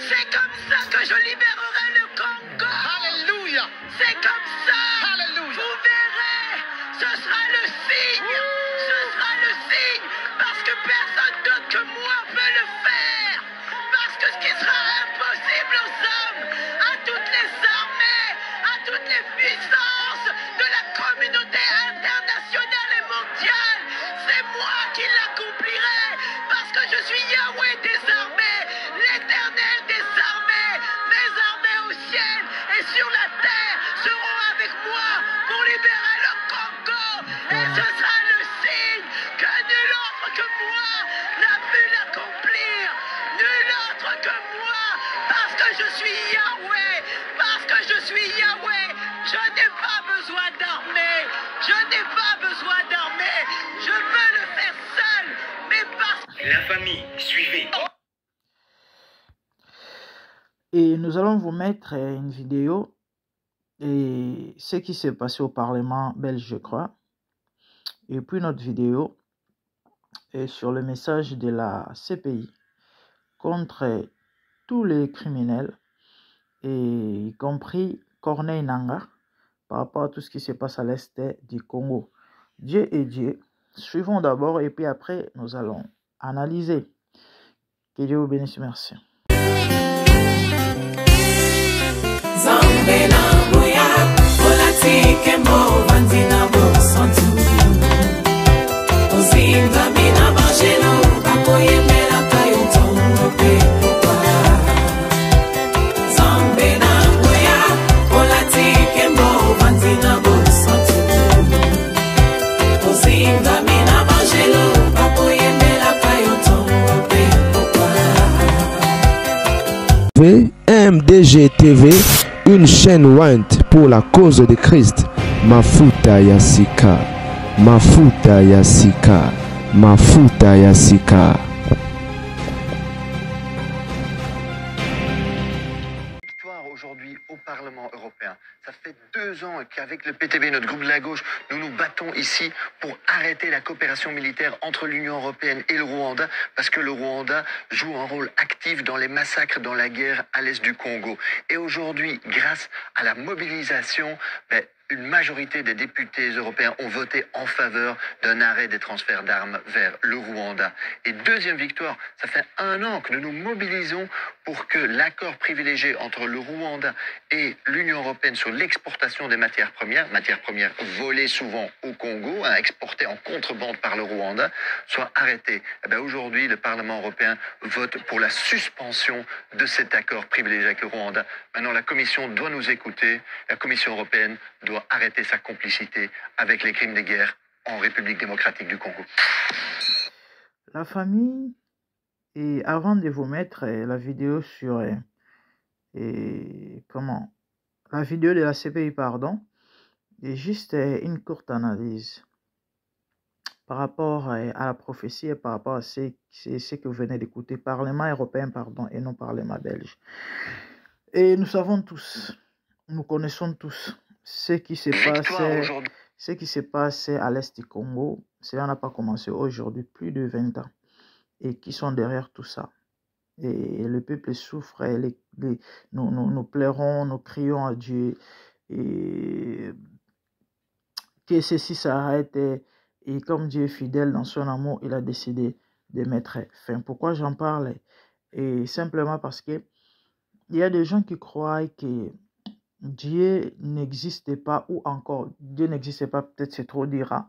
C'est comme ça que je libérerai le Congo. Alléluia. C'est comme ça. Alléluia. Vous verrez. Ce sera le signe. Ce sera le signe. Parce que personne d'autre que moi peut le faire. Parce que ce qui sera impossible aux hommes, à toutes les armées, à toutes les puissances de la communauté internationale et mondiale, c'est moi qui l'accomplirai. Parce que je suis Yahweh des armées, l'Éternel des armées. Mes armées au ciel et sur la terre seront avec moi pour libérer le Congo. Et ce sera le signe que nul autre que moi n'a pu l'accomplir. Nul autre que moi. Parce que je suis Yahweh. Parce que je suis Yahweh. Je n'ai pas besoin d'armée. Je n'ai pas besoin d'armée. Je peux le faire seul. Mais parce que... La famille, suivez. Et nous allons vous mettre une vidéo et ce qui s'est passé au Parlement belge, je crois. Et puis notre vidéo est sur le message de la CPI contre tous les criminels, et y compris Corneille Nangaa, par rapport à tout ce qui se passe à l'est du Congo. Dieu est Dieu. Suivons d'abord et puis après nous allons analyser. Que Dieu vous bénisse. Merci. MDG TV, une chaîne Wint pour la cause de Christ. Mafuta Yasika, Mafuta Yasika, Mafuta Yasika. Victoire aujourd'hui au Parlement européen. Ça fait 2 ans qu'avec le PTB, notre groupe de la gauche, nous nous battons ici pour arrêter la coopération militaire entre l'Union européenne et le Rwanda, parce que le Rwanda joue un rôle actif dans les massacres, dans la guerre à l'est du Congo. Et aujourd'hui, grâce à la mobilisation, une majorité des députés européens ont voté en faveur d'un arrêt des transferts d'armes vers le Rwanda. Et deuxième victoire, ça fait 1 an que nous nous mobilisons pour que l'accord privilégié entre le Rwanda et l'Union européenne sur l'exportation des matières premières volées souvent au Congo, exportées en contrebande par le Rwanda, soit arrêté. Aujourd'hui, le Parlement européen vote pour la suspension de cet accord privilégié avec le Rwanda. Maintenant, la Commission doit nous écouter. La Commission européenne doit arrêter sa complicité avec les crimes de guerre en République démocratique du Congo. La famille, et avant de vous mettre la vidéo sur la vidéo de la CPI, pardon, et juste une courte analyse par rapport à la prophétie et par rapport à ce que vous venez d'écouter, Parlement européen, pardon, et non Parlement belge. Et nous savons tous, nous connaissons tous ce qui s'est passé à l'est du Congo. Cela n'a pas commencé aujourd'hui, plus de 20 ans. Et qui sont derrière tout ça. Et le peuple souffre, et nous pleurons, nous crions à Dieu, et que ceci s'arrête. Et comme Dieu est fidèle dans son amour, il a décidé de mettre fin. Pourquoi j'en parle? Et simplement parce que il y a des gens qui croient que Dieu n'existe pas, ou encore Dieu n'existe pas, peut-être c'est trop dire.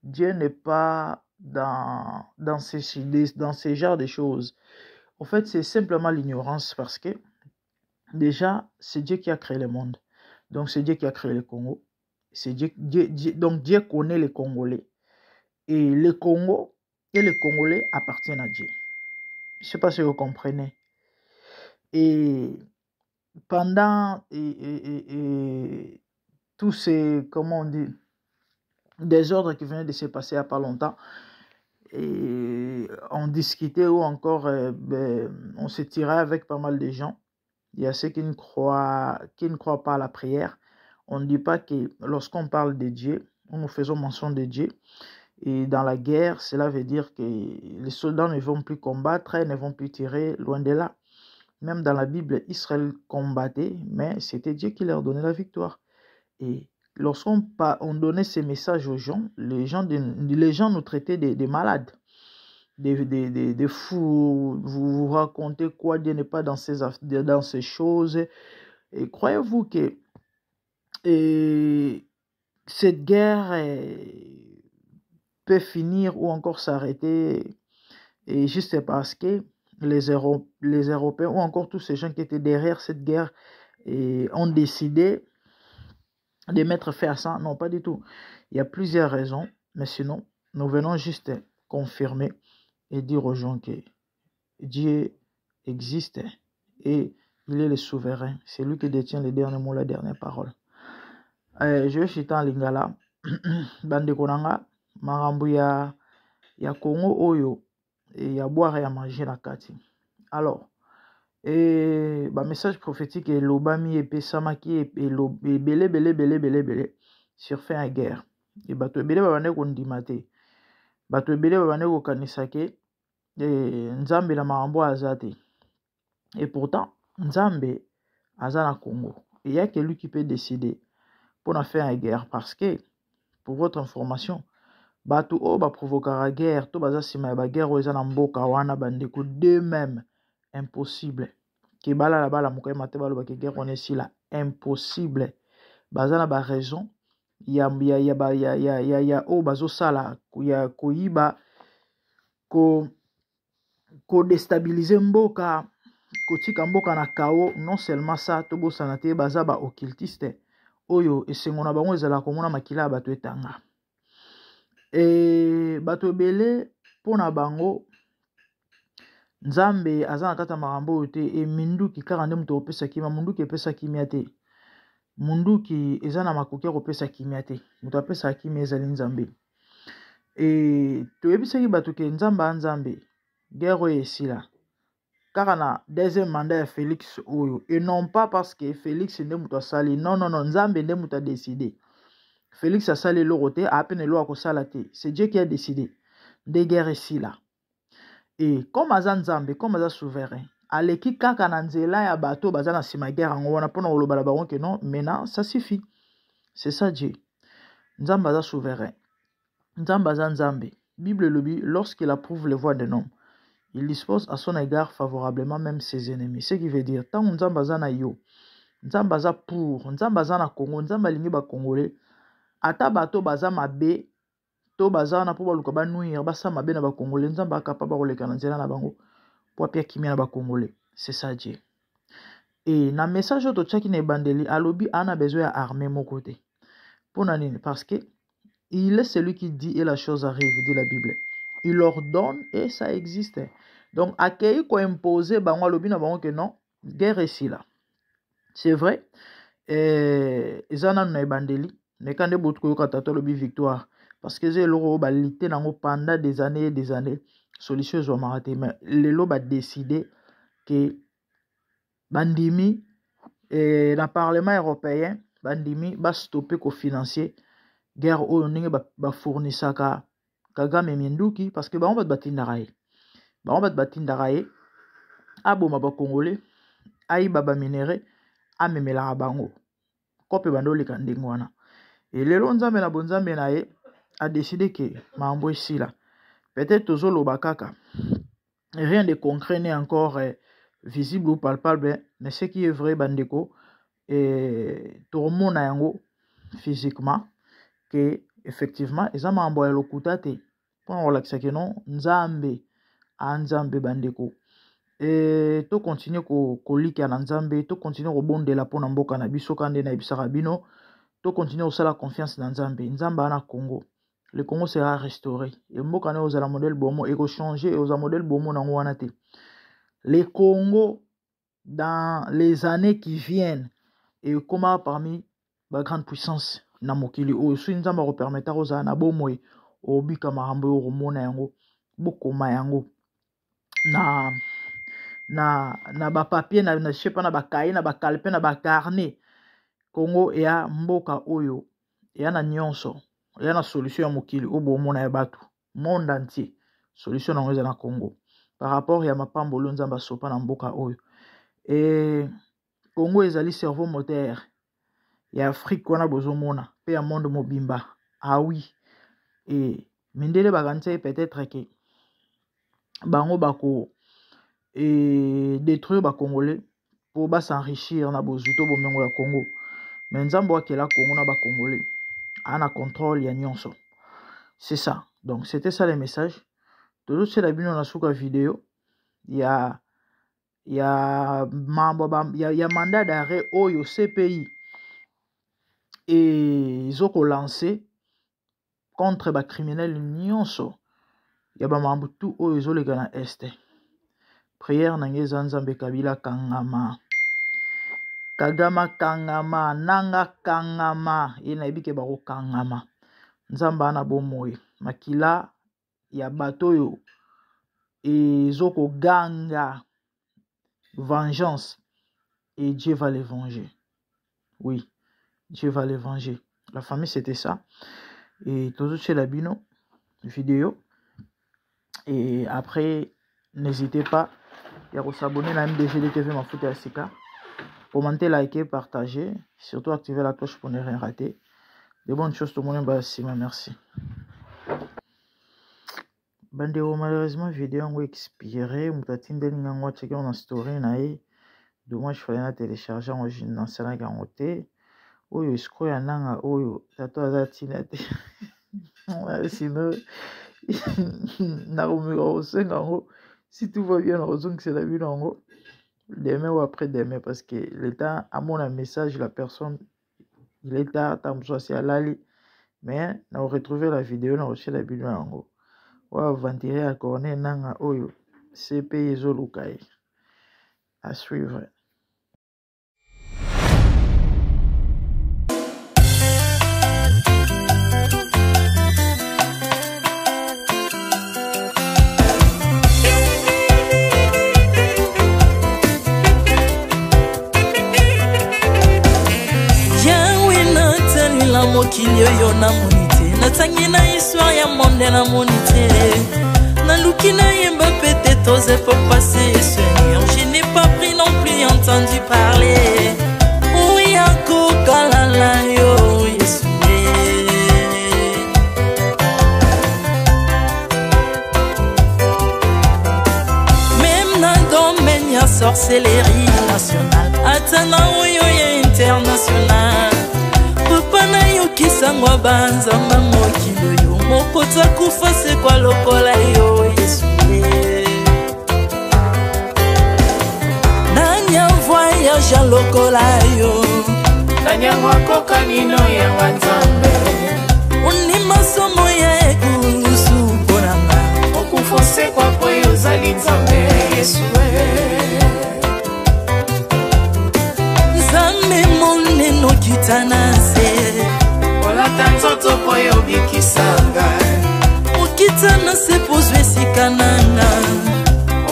Dieu n'est pas dans ces genres de choses. En fait, c'est simplement l'ignorance, parce que déjà, c'est Dieu qui a créé le monde. Donc, c'est Dieu qui a créé le Congo. Donc, Dieu connaît les Congolais. Et le Congo et les Congolais appartiennent à Dieu. Je ne sais pas si vous comprenez. Et pendant tous ces, comment on dit, désordres qui venaient de se passer il n'y a pas longtemps, et on discutait, ou encore on se tirait avec pas mal de gens. Il y a ceux qui ne croient pas à la prière. On ne dit pas que lorsqu'on parle de Dieu, nous faisons mention de Dieu. Et dans la guerre, cela veut dire que les soldats ne vont plus combattre, ne vont plus tirer, loin de là. Même dans la Bible, Israël combattait, mais c'était Dieu qui leur donnait la victoire. Et lorsqu'on donnait ces messages aux gens, les gens nous traitaient des malades, des fous. Vous racontez quoi? Dieu n'est pas dans ces choses. Et croyez-vous que cette guerre peut finir ou encore s'arrêter et juste parce que les Européens ou encore tous ces gens qui étaient derrière cette guerre ont décidé de mettre fin à ça? Non, pas du tout. Il y a plusieurs raisons, mais sinon, nous venons juste confirmer et dire aux gens que Dieu existe et il est le souverain. C'est lui qui détient les derniers mots, la dernière parole. Je suis en lingala. Bande konanga, marambu ya Congo oyo, et ya boire et à manger na kati. Alors, message prophétique et l'obami et pesamaki et belé sur fin à guerre. Et bato belé babane kondimate. Bato belé babane kokanisake nzambe na marambo azate. Et pourtant, nzambe azana Congo. Et il y a que lui qui peut décider pour faire une guerre. Parce que, pour votre information, bato o ba provoquera la guerre, to baza sima ba guerre oza na mboka wana bandeko de même impossible. Ke bala la bala mukai mate balo ba ke guerre on est si là impossible. Baza na ba raison ya o bazo sala ya koyiba ko déstabiliser mboka, ko tika mboka na kao. Non seulement ça, to bo sanate baza ba occultiste oyo esengona bango ezala komona makila bato etanga. Et bato belé pona bango nzambe azana kata marambo te e minduki kaka nde muto opesa kimia. Munduki epesa kimia te. Munduki ezana makoki opesa kimia te. Muto apesa kimia ezali nzambe. Et toyebisaki bato ke nzambe guerre esila kaka na deuxième mandat ya Félix oyo, et non pas parce que Félix nde muto asali. Non, nzambe nde muto a décidé. Félix a salé l'oroté, a peine l'eau à salaté. C'est Dieu qui a décidé de guerre ici là. Et comme Azan Zambé, comme Azan souverain, à l'équipe Kakananzela ya bateau, Bazana sima guerre, on a pas le balabaron que non, maintenant ça suffit. C'est ça Dieu. Nzambaza souverain. Nzambaza Nzambé. Bible le dit, lorsqu'il approuve les voies d'un homme, il dispose à son égard favorablement même ses ennemis. Ce qui veut dire, tant Nzambaza na yo, Nzambaza pour, Nzambaza na Congo, Nzambalingi ba Congolais, ata bato baza mabe to baza na po baluka ba nuire basa mabe na ba Congolais, nzamba kapaba koleka na nzela na bango po apia kimia na ba Congolais. C'est ça Dieu. Et na message to tchaki na bandeli alobi ana besoin ya armée mon côté. Pour nani? Parce que il est celui qui dit et la chose arrive, dit la Bible. Il ordonne et ça existe. Donc akei ko imposer bango alobi na bango que non, guerre ici là. C'est vrai. Ezana na bandeli. Mais quand vous avez le victoire, parce que j'ai l'euro pendant des années et des années, solution soit maratée. Mais le lot a décidé que Bandimi et dans le Parlement européen, Bandimi va stopper le financier guerre au ninge va fournir ça à Kagame Minduki parce que on va battre ndaraye. On va battre ndaraye. Aboma ba Congolais, aïe baba minéré, amemela bango. Kope bandoli kandingwana. Et le nzambe na bonzambe na ye a décidé que mambo ici là peut-être tozolo bakaka rien de concret n'est encore visible ou palpable, mais ce qui est vrai bandeko et tout le monde a yango physiquement que effectivement eza mambo ya lokuta te pour relaxer que non nzambe a nzambe bandeko. Et to continue ko lika na nzambe, to continue ko bondela pona mboka na biso kande na ibisaka bino. To continuer aussi la confiance dans Nzambe. Nzamba na Congo. Le Congo sera restauré. Et mboka na ozala modèle bomo et changer et oza modèle bomo na wana te. Le Congo dans les années qui viennent et comment parmi la grande puissance na mokili o so Nzamba ko permettre oza na bomo e obika mahambo o romona yango bokoma yango na ba papier na je sais pas na ba cahier na ba calepin na ba carnet. Congo ya mboka oyo ya na nyonso ya na solution ya mokili obo mona ya batu monde entier solution na ngeza na Congo par rapport ya mapambolo nzamba sopa na mboka oyo. Et Congo ezali cerveau moteur ya Afrique wana bozomona pe ya monde mobimba. Ah oui. Et mindele bakanisa peut-être que bango bako et détruire ba Congolais pour ba s'enrichir na bozuto bomengo ya Congo. Mais nzambo akela Congo na ba Congolais ana contrôle ya nyonso. C'est ça. Donc c'était ça le message. Toujours c'est la bino na suka vidéo. Il y a mandat d'arrêt au CPI et ils ont lancé contre les criminels nyonso. Il y a mambo tout au ils ont les gana est. Prière nange Nzambe Kabila kangama. Kagama kangama nanga kangama ina ibike baro kangama. Nzamba na bomoy makila ya batoyo ezoko ganga vengeance et Dieu va les venger. Oui, Dieu va les venger. La famille c'était ça. Et tout chez la bino vidéo. Et après n'hésitez pas à vous abonner à la MDG TV Mafuta ya Sika. Commentez, likez, partagez, surtout activez la cloche pour ne rien rater. De bonnes choses tout le monde, merci. Bandeo malheureusement vidéo a expiré, mutatinde ngangwa checker en story nae. Dommage fallait na télécharger en dans ça garanté. Oyo isko ya nanga oyo tato azatina te. Sinon na rumero sengango si tout va bien heureusement que c'est la vie nango. Demain ou après demain parce que l'état à mon message la personne il est tard tam soit à l'ali mais on retrouver la vidéo on reçu la vidéo nango. Wa ventiler à corner nanga oyo CP ezolukai à suivre. Mokili yo na monite natangi na histoire ya monde na monite naluki na yemba pete toze pour passer Seigneur je n'ai pas pris non plus entendu parler oui akoka la yo Yesu même na domaine ya sorcellerie nationale atana oyo ya international papa na yo kisangwa banzamba mokili yo mokota kufa se kwa lokola yo Yesu nanya voyage lokola yo nanya wakoka nino ya wanzambe uni masomo ya ekurusu konanga okufose kwa poyo zali nzambe Yesu nzambe moneno kitana tanzoto poyo bikisanga okitana se pozwe sikananga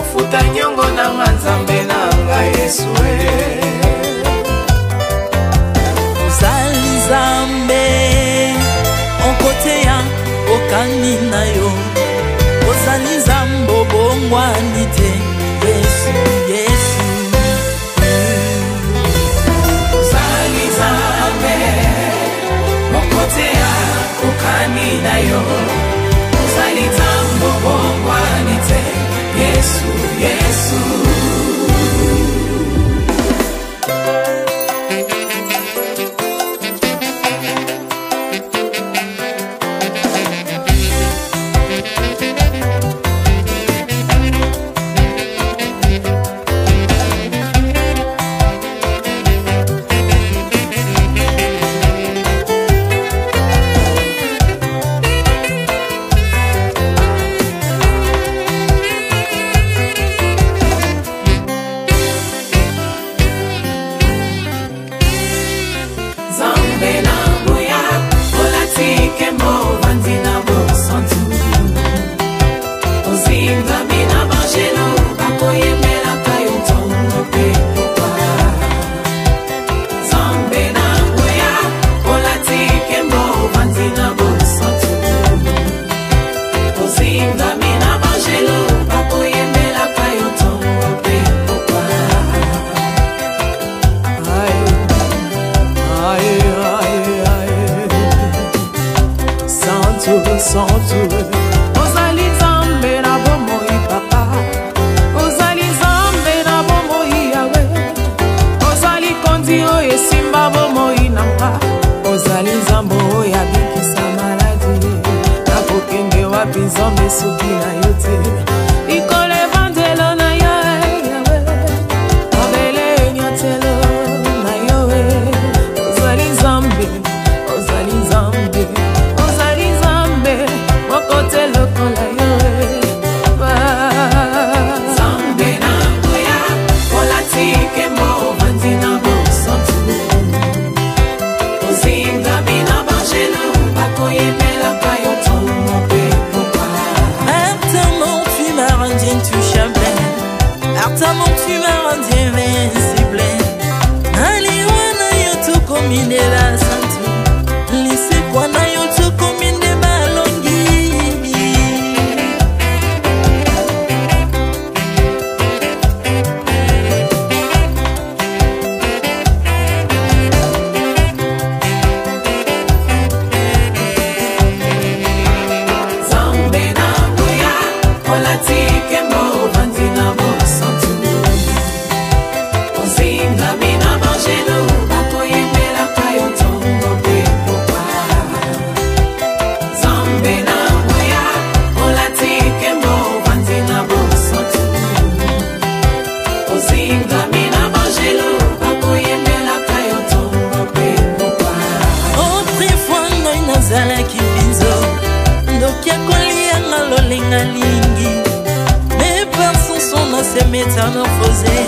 ofuta nyongo na nzambe nanga Yesu ozali nzambe onkote ya okani na yo ozali nzambe obongwani te Yesu Yesu ozali nzambe mokotea ukani na yo uzali tambo bongwani te Yesu Yesu wapi nzambe soki na yo te ikolo evangelo na yo mabele enyatelo na yo ozali nzambe ozali nzambe ozali nzambe mokote lokola yo nzambe na ngoya olatike mo vandi na bosantu ozinga bina bangelo bakoyebelaka yo ntongo mpe pokwa Ardemment tu m'as rendu intouchable, ardemment tu m'as rendu invincible. Aliwana yo tokomine la santu, lisekwana yo tokomine balongi. nzambe na ngoya olatike mo vandi na bosantu ozinga bina bangelo bakoyembelaka yo ntongo mpe pokwa nzambe na ngoya olatike mo vandi na bosantu ozinga bina bangelo bakoyembelaka yo ntongo mpe pokwa Autrefois ngai nazalaki binzo ndoki akolianga lolenga lingi mais par son son se métamorphosé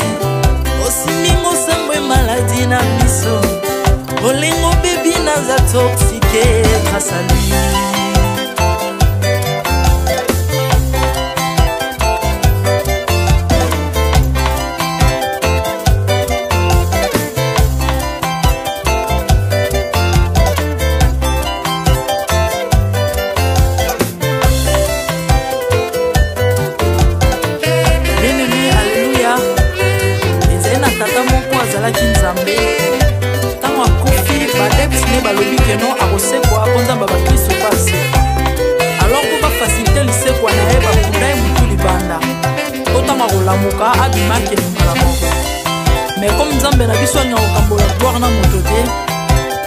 osimingo sambwe maladi na miso olengo bebi naza toxique grâce à lui. Bien-aimé, alléluia. ezali na tata moko azalaki nzambe ntango akufi badepsine balobi keno akosekwa mpo nzambe bakristo pase alors mpo bafasilite lisekwa na ye bakunda ye motu libanda to ntango akolamuka abimaki elingala moko mais comme nzambe na biso alinga kokambola gloire na moto te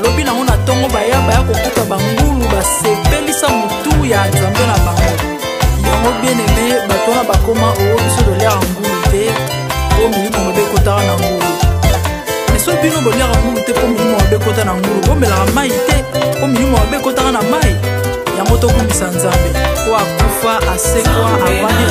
lobi nango na ntongo baya kokuta bangulu basepelisa motu ya nzambe na bango yango bien-aimé bato wana bakoma oo biso dolera ngulu te po milimo mabe ekotaka na ngulu mais soki bino bolera ngulu te po milimo mabe ekota na ngulu bomelaka mai te po milimo mabe ekotaka na mai yango tokumbisa nzambe po akufa asekwa avandi